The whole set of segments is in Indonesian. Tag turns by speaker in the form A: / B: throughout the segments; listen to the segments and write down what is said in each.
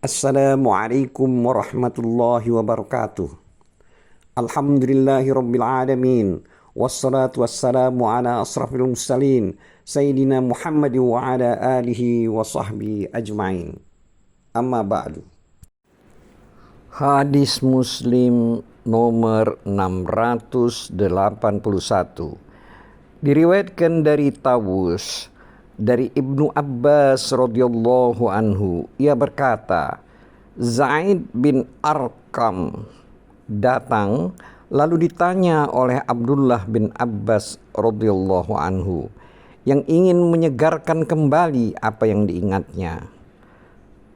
A: Assalamualaikum warahmatullahi wabarakatuh. Alhamdulillahi rabbil alamin. Wassalatu wassalamu ala asrafil mursalin Sayyidina Muhammad wa ala alihi wa sahbihi ajma'in. Amma ba'du. Hadis Muslim nomor 681 diriwayatkan dari Tawus dari Ibnu Abbas radhiyallahu anhu, ia berkata, Zaid bin Arqam datang lalu ditanya oleh Abdullah bin Abbas radhiyallahu anhu yang ingin menyegarkan kembali apa yang diingatnya.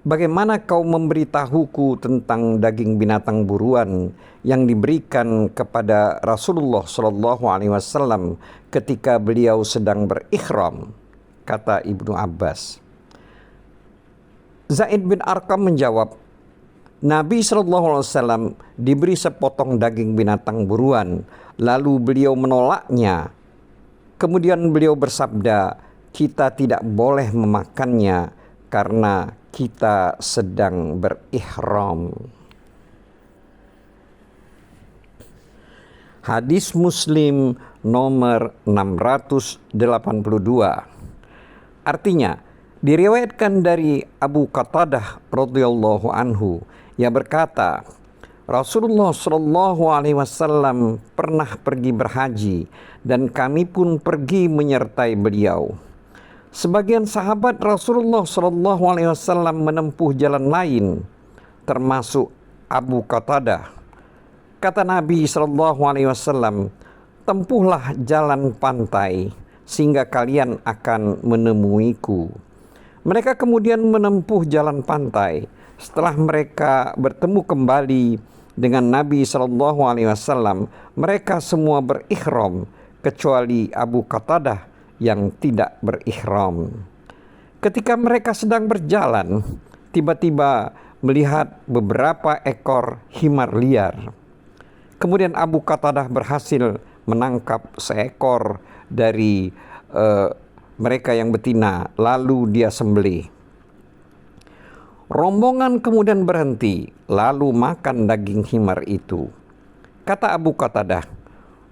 A: Bagaimana kau memberitahuku tentang daging binatang buruan yang diberikan kepada Rasulullah Shallallahu Alaihi Wasallam ketika beliau sedang berikhram? Kata Ibnu Abbas. Zaid bin Arqam menjawab, Nabi SAW diberi sepotong daging binatang buruan, lalu beliau menolaknya. Kemudian beliau bersabda, kita tidak boleh memakannya karena kita sedang berihram. Hadis Muslim nomor 682. Artinya, diriwayatkan dari Abu Qatadah radhiyallahu anhu yang berkata, Rasulullah Shallallahu Alaihi Wasallam pernah pergi berhaji dan kami pun pergi menyertai beliau. Sebagian sahabat Rasulullah Shallallahu Alaihi Wasallam menempuh jalan lain, termasuk Abu Qatadah. Kata Nabi Shallallahu Alaihi Wasallam, tempuhlah jalan pantai sehingga kalian akan menemuiku. Mereka kemudian menempuh jalan pantai. Setelah mereka bertemu kembali dengan Nabi Shallallahu Alaihi Wasallam, mereka semua berihram kecuali Abu Qatadah yang tidak berihram. Ketika mereka sedang berjalan, tiba-tiba melihat beberapa ekor himar liar. Kemudian Abu Qatadah berhasil menangkap seekor dari mereka yang betina, lalu dia sembelih. Rombongan kemudian berhenti, lalu makan daging himar itu. Kata Abu Qatadah,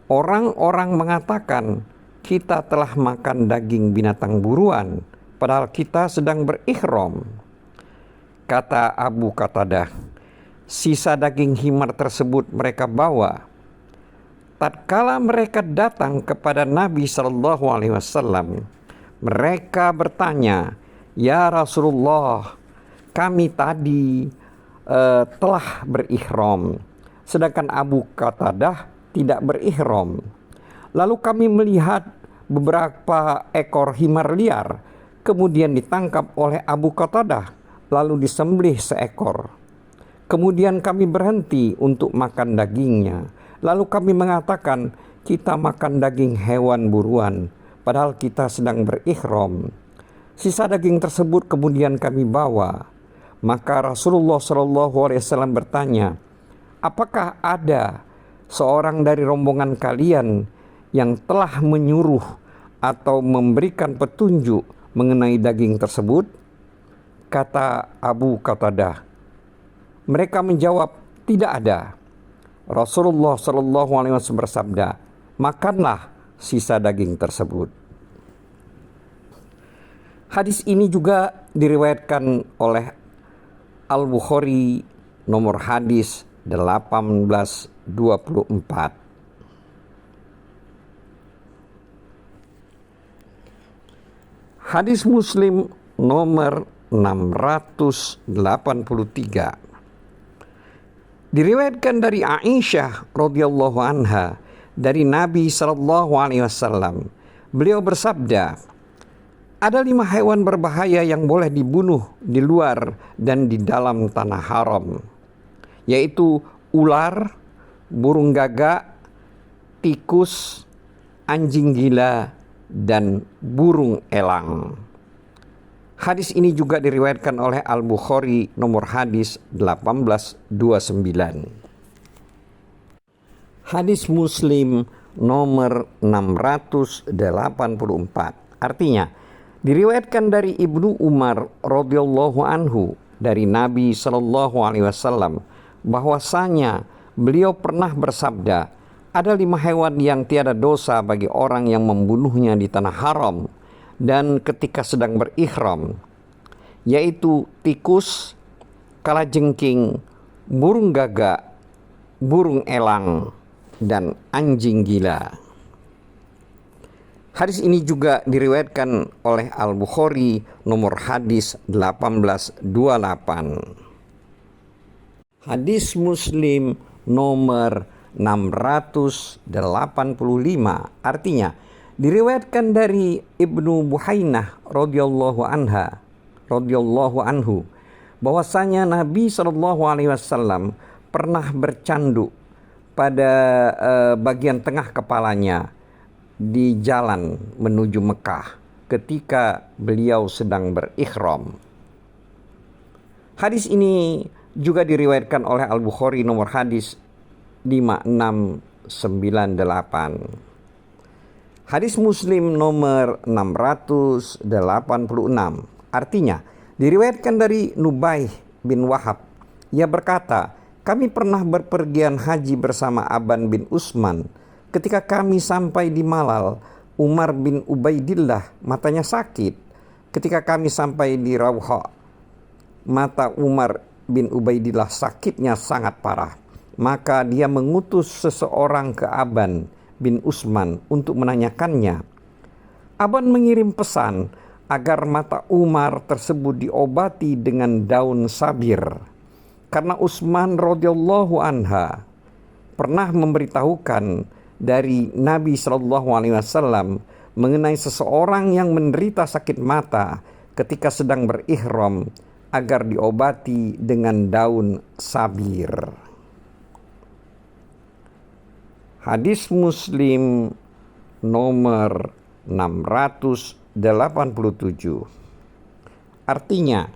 A: orang-orang mengatakan kita telah makan daging binatang buruan, padahal kita sedang berihram. Kata Abu Qatadah, sisa daging himar tersebut mereka bawa. Tatkala mereka datang kepada Nabi Shallallahu Alaihi Wasallam, mereka bertanya, ya Rasulullah, kami tadi telah berihram, sedangkan Abu Qatadah tidak berihram. Lalu kami melihat beberapa ekor himar liar, kemudian ditangkap oleh Abu Qatadah, lalu disembelih seekor. Kemudian kami berhenti untuk makan dagingnya. Lalu kami mengatakan, kita makan daging hewan buruan, padahal kita sedang berihram. Sisa daging tersebut kemudian kami bawa. Maka Rasulullah SAW bertanya, apakah ada seorang dari rombongan kalian yang telah menyuruh atau memberikan petunjuk mengenai daging tersebut? Kata Abu Qatadah. Mereka menjawab, tidak ada. Rasulullah SAW bersabda, makanlah sisa daging tersebut. Hadis ini juga diriwayatkan oleh Al-Bukhari nomor hadis 1824. Hadis Muslim nomor 683. Diriwayatkan dari Aisyah radhiyallahu anha dari Nabi Shallallahu Alaihi Wasallam, beliau bersabda, ada 5 hewan berbahaya yang boleh dibunuh di luar dan di dalam tanah haram, yaitu ular, burung gagak, tikus, anjing gila, dan burung elang. Hadis ini juga diriwayatkan oleh Al-Bukhari nomor hadis 1829. Hadis Muslim nomor 684. Artinya, diriwayatkan dari Ibnu Umar radhiyallahu anhu, dari Nabi Shallallahu Alaihi Wasallam bahwasanya beliau pernah bersabda, ada 5 hewan yang tiada dosa bagi orang yang membunuhnya di tanah haram dan ketika sedang berihram, yaitu tikus, kalajengking, burung gagak, burung elang, dan anjing gila. Hadis ini juga diriwayatkan oleh Al-Bukhari nomor hadis 1828. Hadis Muslim nomor 685, artinya diriwayatkan dari Ibnu Buhainah radhiyallahu anhu bahwasanya Nabi Shallallahu Alaihi Wasallam pernah bercanduk pada bagian tengah kepalanya di jalan menuju Mekah ketika beliau sedang berihram. Hadis ini juga diriwayatkan oleh Al-Bukhari nomor hadis 5698. Hadis Muslim nomor 686, artinya diriwayatkan dari Nubaih bin Wahab. Ia berkata, kami pernah berpergian haji bersama Aban bin Usman. Ketika kami sampai di Malal, Umar bin Ubaidillah matanya sakit. Ketika kami sampai di Rawha, mata Umar bin Ubaidillah sakitnya sangat parah. Maka dia mengutus seseorang ke Aban bin Usman untuk menanyakannya. Aban mengirim pesan agar mata Umar tersebut diobati dengan daun sabir. Karena Utsman radhiyallahu anha pernah memberitahukan dari Nabi Shallallahu Alaihi Wasallam mengenai seseorang yang menderita sakit mata ketika sedang berihram agar diobati dengan daun sabir. Hadis Muslim nomor 687. Artinya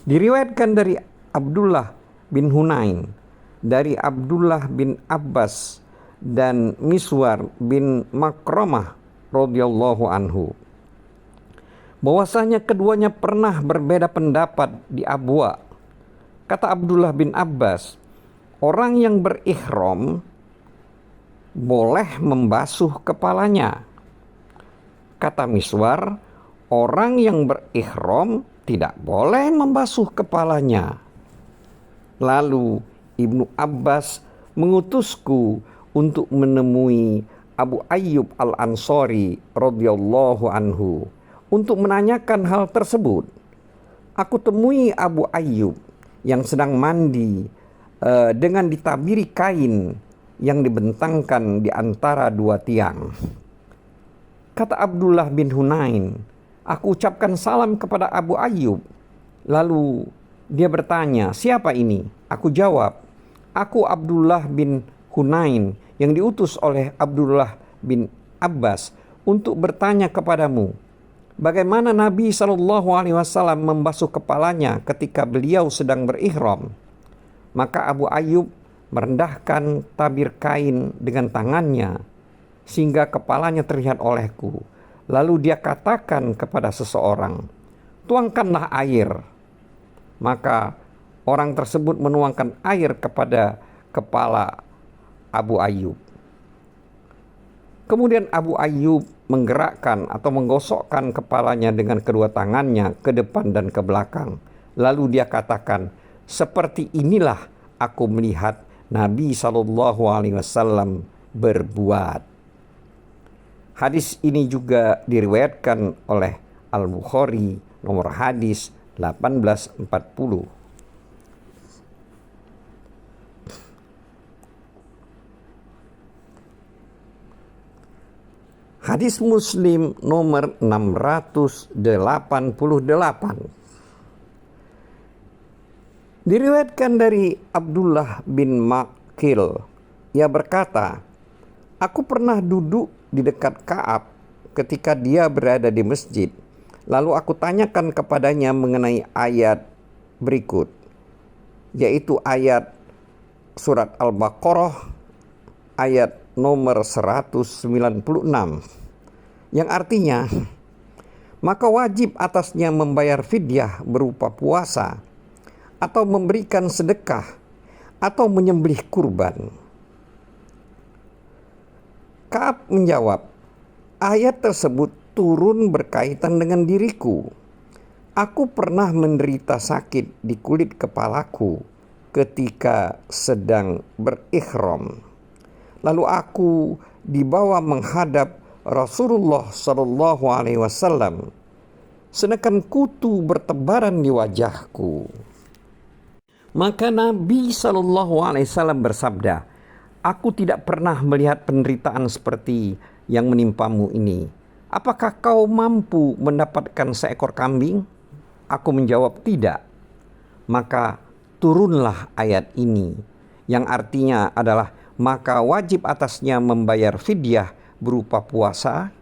A: diriwayatkan dari Abdullah bin Hunain, dari Abdullah bin Abbas dan Miswar bin Makramah radhiyallahu anhu bahwasanya keduanya pernah berbeda pendapat di Abwa. Kata Abdullah bin Abbas, orang yang berihram boleh membasuh kepalanya. Kata Miswar, orang yang berihram tidak boleh membasuh kepalanya. Lalu Ibnu Abbas mengutusku untuk menemui Abu Ayyub Al-Ansari radhiyallahu anhu untuk menanyakan hal tersebut. Aku temui Abu Ayyub yang sedang mandi dengan ditabiri kain yang dibentangkan di antara 2 tiang. Kata Abdullah bin Hunain, aku ucapkan salam kepada Abu Ayyub. Lalu dia bertanya, siapa ini? Aku jawab, aku Abdullah bin Hunain yang diutus oleh Abdullah bin Abbas untuk bertanya kepadamu, bagaimana Nabi Shallallahu Alaihi Wasallam membasuh kepalanya ketika beliau sedang berihram. Maka Abu Ayyub merendahkan tabir kain dengan tangannya sehingga kepalanya terlihat olehku. Lalu dia katakan kepada seseorang, tuangkanlah air. Maka orang tersebut menuangkan air kepada kepala Abu Ayyub. Kemudian Abu Ayyub menggerakkan atau menggosokkan kepalanya dengan kedua tangannya ke depan dan ke belakang. Lalu dia katakan, seperti inilah aku melihat Nabi SAW berbuat. Hadis ini juga diriwayatkan oleh Al-Bukhari nomor hadis 1840. Hadis Muslim nomor 688. Diriwayatkan dari Abdullah bin Makil. Ia berkata, aku pernah duduk di dekat Ka'ab ketika dia berada di masjid. Lalu aku tanyakan kepadanya mengenai ayat berikut, yaitu ayat surat Al-Baqarah ayat nomor 196, yang artinya, maka wajib atasnya membayar fidyah berupa puasa atau memberikan sedekah atau menyembelih kurban. Ka'ab menjawab, ayat tersebut turun berkaitan dengan diriku. Aku pernah menderita sakit di kulit kepalaku ketika sedang berikhram. Lalu aku dibawa menghadap Rasulullah Shallallahu Alaihi Wasallam, sedangkan kutu bertebaran di wajahku. Maka Nabi Shallallahu Alaihi Wasallam bersabda, aku tidak pernah melihat penderitaan seperti yang menimpamu ini. Apakah kau mampu mendapatkan seekor kambing? Aku menjawab, tidak. Maka turunlah ayat ini yang artinya adalah maka wajib atasnya membayar fidyah berupa puasa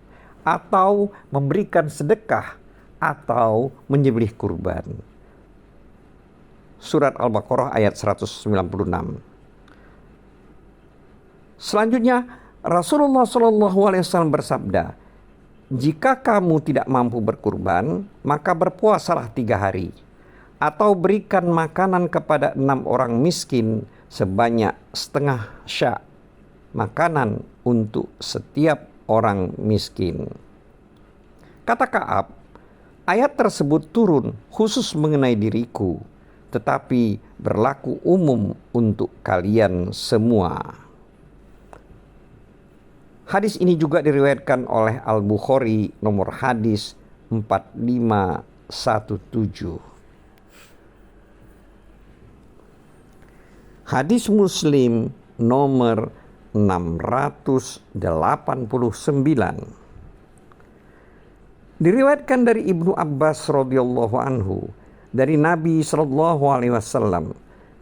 A: atau memberikan sedekah atau menyembelih kurban. Surat Al-Baqarah ayat 196. Selanjutnya Rasulullah SAW bersabda, jika kamu tidak mampu berkurban, maka berpuasalah 3 hari, atau berikan makanan kepada 6 orang miskin sebanyak setengah sya', makanan untuk setiap orang miskin. Kata Ka'ab, ayat tersebut turun khusus mengenai diriku, tetapi berlaku umum untuk kalian semua. Hadis ini juga diriwayatkan oleh Al-Bukhari nomor hadis 4517. Hadis Muslim nomor 689. Diriwayatkan dari Ibnu Abbas radhiyallahu anhu dari Nabi sallallahu alaihi wasallam.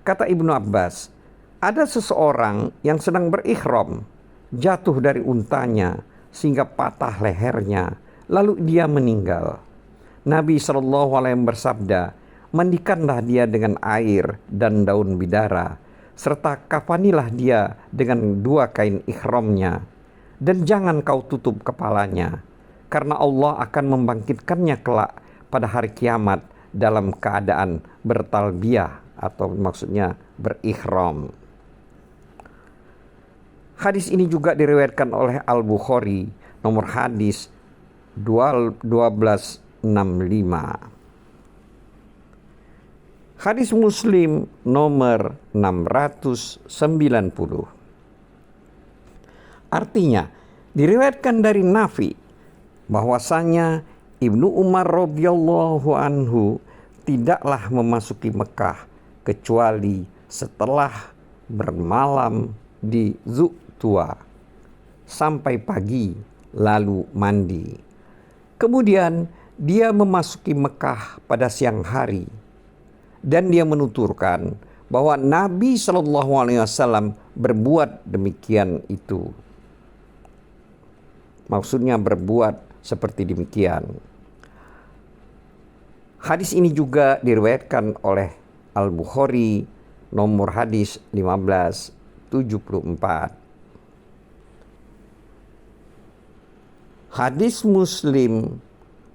A: Kata Ibnu Abbas, ada seseorang yang sedang berikhram, jatuh dari untanya sehingga patah lehernya, lalu dia meninggal. Nabi sallallahu alaihi wasallam bersabda, mandikanlah dia dengan air dan daun bidara, serta kafanilah dia dengan 2 kain ihramnya, dan jangan kau tutup kepalanya, karena Allah akan membangkitkannya kelak pada hari kiamat dalam keadaan bertalbiyah atau maksudnya berihram. Hadis ini juga diriwayatkan oleh Al-Bukhari nomor hadis 1265. Hadis Muslim nomor 690. Artinya, diriwayatkan dari Nafi bahwasanya Ibnu Umar radhiyallahu anhu tidaklah memasuki Mekah kecuali setelah bermalam di Zu'tua sampai pagi lalu mandi. Kemudian dia memasuki Mekah pada siang hari. Dan dia menuturkan bahwa Nabi SAW berbuat demikian itu. Maksudnya berbuat seperti demikian. Hadis ini juga diriwayatkan oleh Al-Bukhari nomor hadis 1574. Hadis Muslim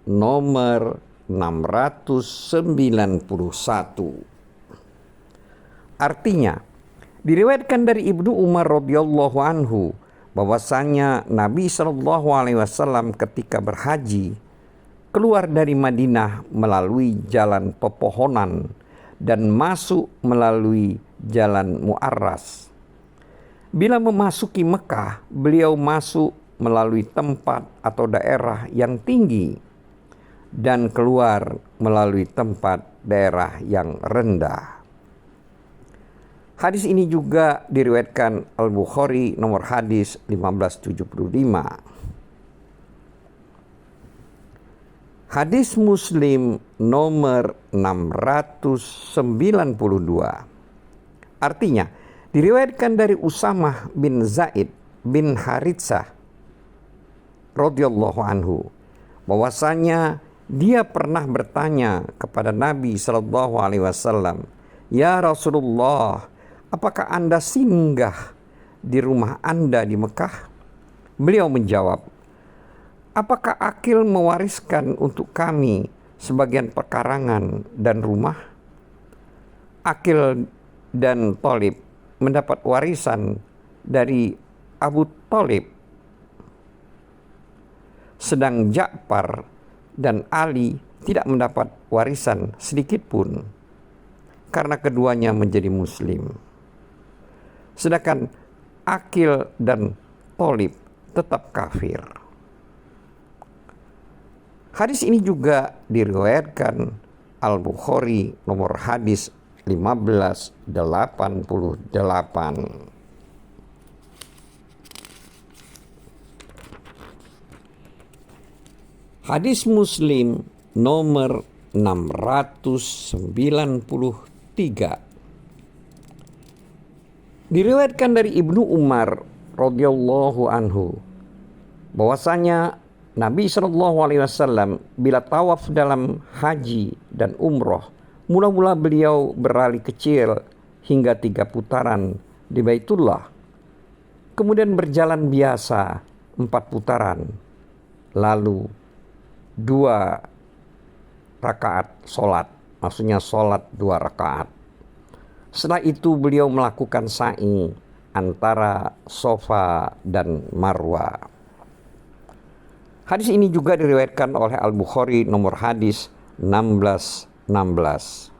A: nomor 691. Artinya, diriwayatkan dari Ibnu Umar radhiyallahu anhu bahwasanya Nabi SAW ketika berhaji keluar dari Madinah melalui jalan pepohonan dan masuk melalui jalan Mu'arras. Bila memasuki Mekah, beliau masuk melalui tempat atau daerah yang tinggi dan keluar melalui tempat daerah yang rendah. Hadis ini juga diriwayatkan Al-Bukhari nomor hadis 1575. Hadis Muslim nomor 692. Artinya, diriwayatkan dari Usamah bin Zaid bin Haritsah radhiyallahu anhu bahwasanya dia pernah bertanya kepada Nabi sallallahu alaihi wasallam, "Ya Rasulullah, apakah Anda singgah di rumah Anda di Mekah?" Beliau menjawab, apakah Aqil mewariskan untuk kami sebagian pekarangan dan rumah? Aqil dan Thalib mendapat warisan dari Abu Thalib, sedang Ja'far dan Ali tidak mendapat warisan sedikit pun karena keduanya menjadi muslim. Sedangkan Aqil dan Thalib tetap kafir. Hadis ini juga diriwayatkan Al-Bukhari nomor hadis 1588. Hadis Muslim nomor 693. Diriwayatkan dari Ibnu Umar radhiyallahu anhu bahwasanya Nabi SAW bila tawaf dalam haji dan umroh, mula-mula beliau berlari kecil hingga 3 putaran di Baitullah, kemudian berjalan biasa 4 putaran, lalu 2 rakaat sholat, maksudnya sholat 2 rakaat. Setelah itu beliau melakukan sa'i antara Safa dan Marwa. Hadis ini juga diriwayatkan oleh Al-Bukhari nomor hadis 1616.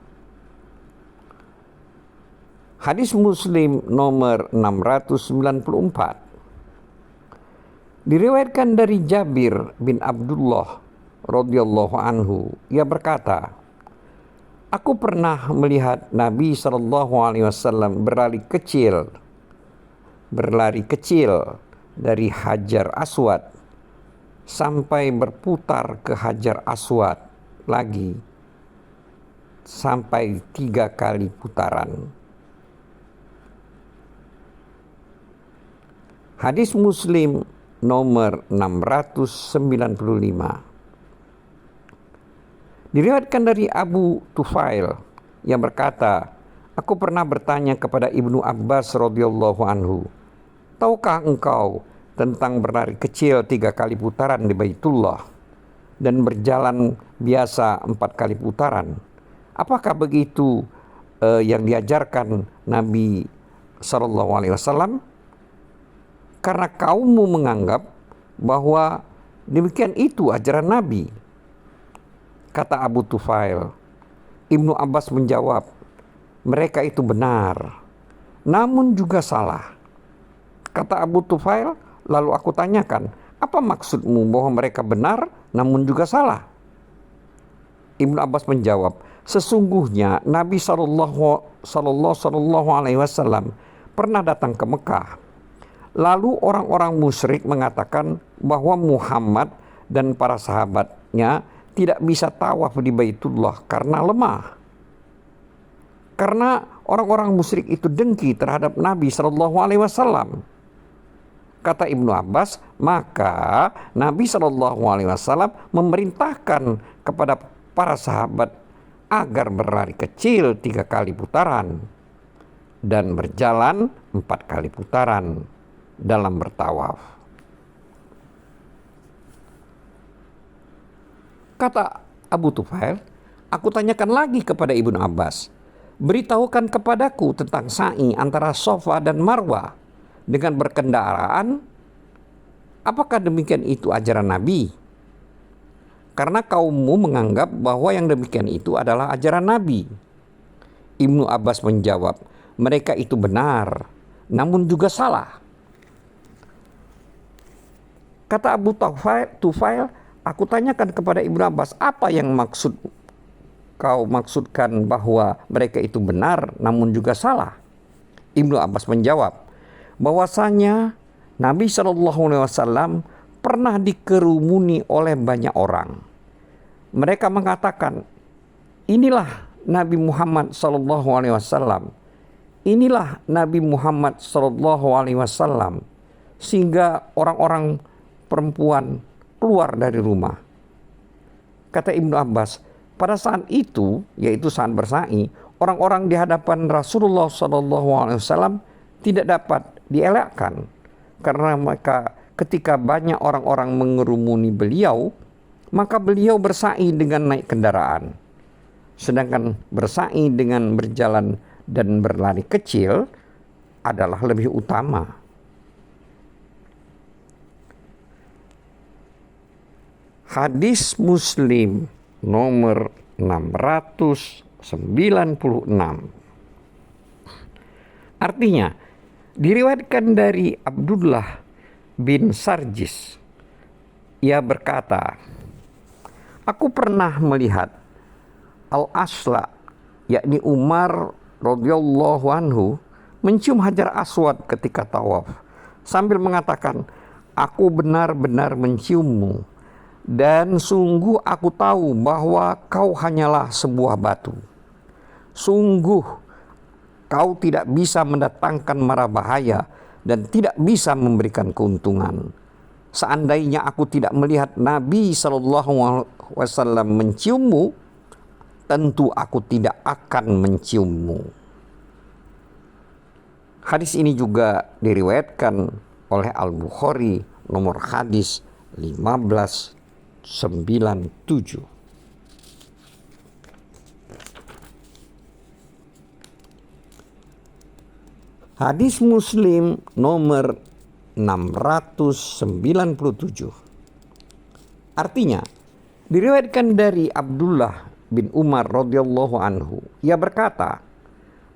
A: Hadis Muslim nomor 694. Diriwayatkan dari Jabir bin Abdullah radhiyallahu anhu, ia berkata, aku pernah melihat Nabi SAW berlari kecil dari Hajar Aswad sampai berputar ke Hajar Aswad lagi sampai 3 kali putaran. Hadis Muslim nomor 695. Diriwayatkan dari Abu Tufail yang berkata, aku pernah bertanya kepada Ibnu Abbas radhiyallahu anhu, tahukah engkau tentang berlari kecil 3 kali putaran di Baitullah dan berjalan biasa 4 kali putaran? Apakah begitu yang diajarkan Nabi SAW? Karena kaummu menganggap bahwa demikian itu ajaran Nabi. Kata Abu Tufail. Ibnu Abbas menjawab, mereka itu benar, namun juga salah. Kata Abu Tufail, lalu aku tanyakan, apa maksudmu bahwa mereka benar namun juga salah? Ibnu Abbas menjawab, sesungguhnya Nabi Sallallahu Alaihi Wasallam pernah datang ke Mekah. Lalu orang-orang musyrik mengatakan bahwa Muhammad dan para sahabatnya tidak bisa tawaf di Baitullah karena lemah. Karena orang-orang musyrik itu dengki terhadap Nabi Sallallahu Alaihi Wasallam. Kata Ibnu Abbas, maka Nabi SAW memerintahkan kepada para sahabat agar berlari kecil 3 kali putaran dan berjalan 4 kali putaran dalam bertawaf. Kata Abu Tufail, aku tanyakan lagi kepada Ibnu Abbas, beritahukan kepadaku tentang sa'i antara Safa dan Marwa dengan berkendaraan. Apakah demikian itu ajaran Nabi? Karena kaummu menganggap bahwa yang demikian itu adalah ajaran Nabi. Ibnu Abbas menjawab, mereka itu benar, namun juga salah. Kata Abu Tufail, aku tanyakan kepada Ibnu Abbas, apa yang kau maksudkan bahwa mereka itu benar, namun juga salah? Ibnu Abbas menjawab, bahwasanya Nabi SAW pernah dikerumuni oleh banyak orang. Mereka mengatakan, inilah Nabi Muhammad SAW, inilah Nabi Muhammad SAW, sehingga orang-orang perempuan keluar dari rumah. Kata Ibnu Abbas, pada saat itu, yaitu saat bersa'i, orang-orang di hadapan Rasulullah SAW tidak dapat dielakkan karena mereka ketika banyak orang-orang mengerumuni beliau, maka beliau bersa'i dengan naik kendaraan. Sedangkan bersa'i dengan berjalan dan berlari kecil adalah lebih utama. Hadis Muslim nomor 696. Artinya, diriwayatkan dari Abdullah bin Sarjis. Ia berkata, aku pernah melihat Al-Asla, yakni Umar radhiyallahu anhu, mencium Hajar Aswad ketika tawaf sambil mengatakan, aku benar-benar menciummu dan sungguh aku tahu bahwa kau hanyalah sebuah batu. Sungguh kau tidak bisa mendatangkan mara bahaya dan tidak bisa memberikan keuntungan. Seandainya aku tidak melihat Nabi SAW menciummu, tentu aku tidak akan menciummu. Hadis ini juga diriwayatkan oleh Al-Bukhari nomor hadis 1597. Hadis Muslim nomor 697. Artinya, diriwayatkan dari Abdullah bin Umar radhiyallahu anhu. Ia berkata,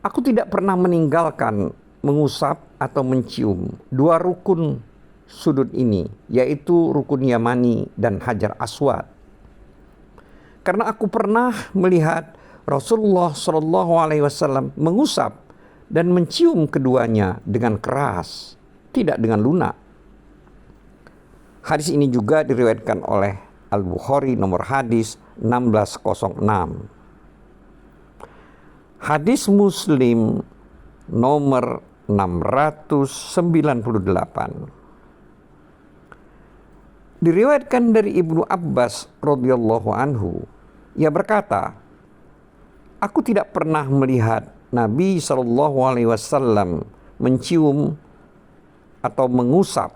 A: aku tidak pernah meninggalkan mengusap atau mencium dua rukun sudut ini, yaitu rukun Yamani dan Hajar Aswad. Karena aku pernah melihat Rasulullah SAW mengusap dan mencium keduanya dengan keras, tidak dengan lunak. Hadis ini juga diriwayatkan oleh Al-Bukhari nomor hadis 1606. Hadis Muslim nomor 698. Diriwayatkan dari Ibnu Abbas radhiyallahu anhu, ia berkata, aku tidak pernah melihat Nabi SAW mencium atau mengusap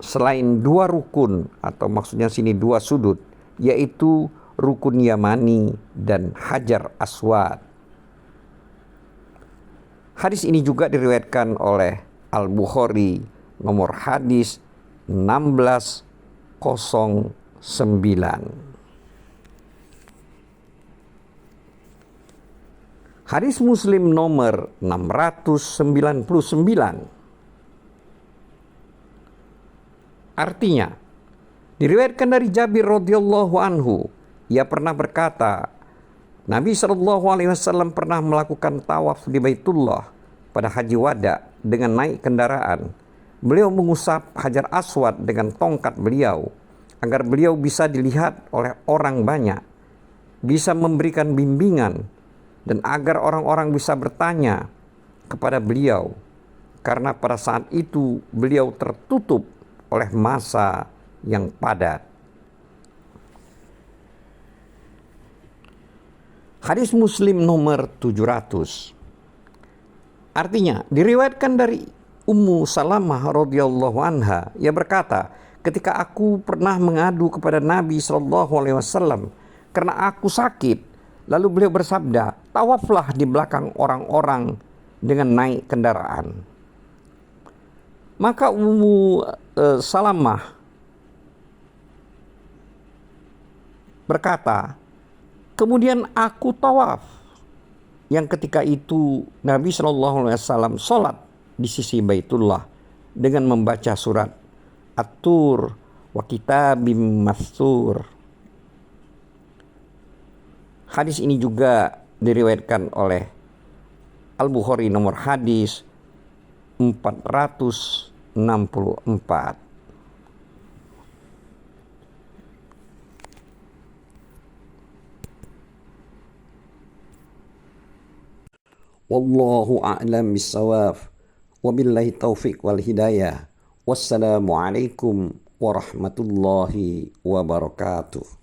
A: selain dua rukun, atau maksudnya sini dua sudut, yaitu rukun Yamani dan Hajar Aswad. Hadis ini juga diriwayatkan oleh Al-Bukhari nomor hadis 1609. Hadis Muslim nomor 699. Artinya, diriwayatkan dari Jabir radhiyallahu anhu, ia pernah berkata, Nabi SAW pernah melakukan tawaf di Baitullah pada Haji Wada dengan naik kendaraan. Beliau mengusap Hajar Aswad dengan tongkat beliau agar beliau bisa dilihat oleh orang banyak, bisa memberikan bimbingan, dan agar orang-orang bisa bertanya kepada beliau, karena pada saat itu beliau tertutup oleh massa yang padat. Hadis Muslim nomor 700. Artinya, diriwayatkan dari Ummu Salamah radhiyallahu anha, ia berkata, ketika aku pernah mengadu kepada Nabi SAW karena aku sakit, lalu beliau bersabda, tawaflah di belakang orang-orang dengan naik kendaraan. Maka Ummu Salamah berkata, kemudian aku tawaf. Yang ketika itu Nabi SAW sholat di sisi Baitullah dengan membaca surat At-Tur wa kitabim mastur. Hadis ini juga diriwayatkan oleh Al-Bukhari nomor hadis 464. Wallahu a'lam bissawab. Wabillahi taufiq wal hidayah. Wassalamualaikum warahmatullahi wabarakatuh.